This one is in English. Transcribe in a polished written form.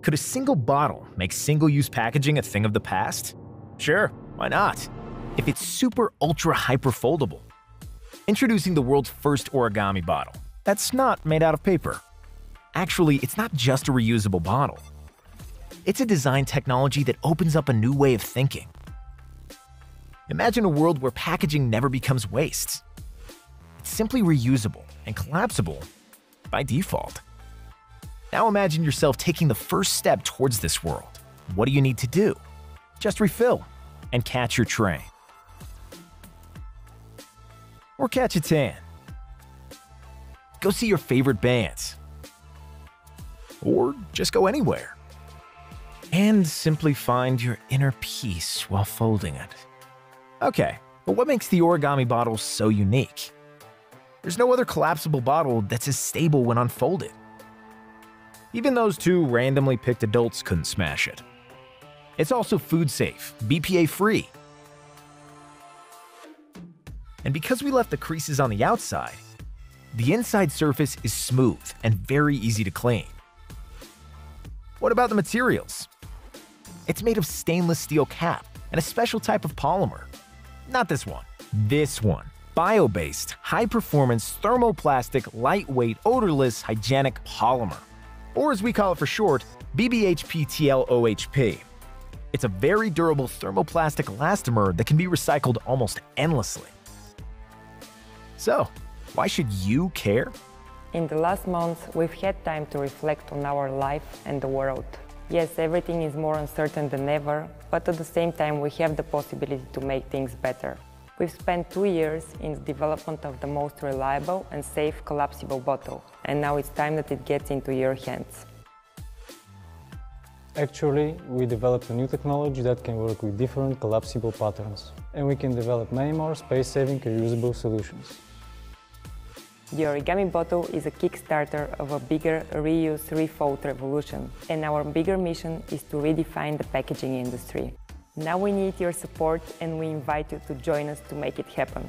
Could a single bottle make single-use packaging a thing of the past? Sure, why not? If it's super ultra hyper foldable. Introducing the world's first origami bottle. That's not made out of paper. Actually, it's not just a reusable bottle. It's a design technology that opens up a new way of thinking. Imagine a world where packaging never becomes waste. It's simply reusable and collapsible by default. Now imagine yourself taking the first step towards this world. What do you need to do? Just refill and catch your train. Or catch a tan. Go see your favorite bands. Or just go anywhere. And simply find your inner peace while folding it. Okay, but what makes the origami bottle so unique? There's no other collapsible bottle that's as stable when unfolded. Even those two randomly picked adults couldn't smash it. It's also food safe, BPA free. And because we left the creases on the outside, the inside surface is smooth and very easy to clean. What about the materials? It's made of stainless steel cap and a special type of polymer. Not this one. This one. Bio-based, high-performance, thermoplastic, lightweight, odorless, hygienic polymer. Or as we call it for short, BBHPTLOHP. It's a very durable thermoplastic elastomer that can be recycled almost endlessly. So, why should you care? In the last months, we've had time to reflect on our life and the world. Yes, everything is more uncertain than ever, but at the same time we have the possibility to make things better. We've spent 2 years in the development of the most reliable and safe collapsible bottle, and now it's time that it gets into your hands. Actually, we developed a new technology that can work with different collapsible patterns, and we can develop many more space-saving reusable solutions. The origami bottle is a Kickstarter of a bigger reuse refold revolution, and our bigger mission is to redefine the packaging industry. Now we need your support, and we invite you to join us to make it happen.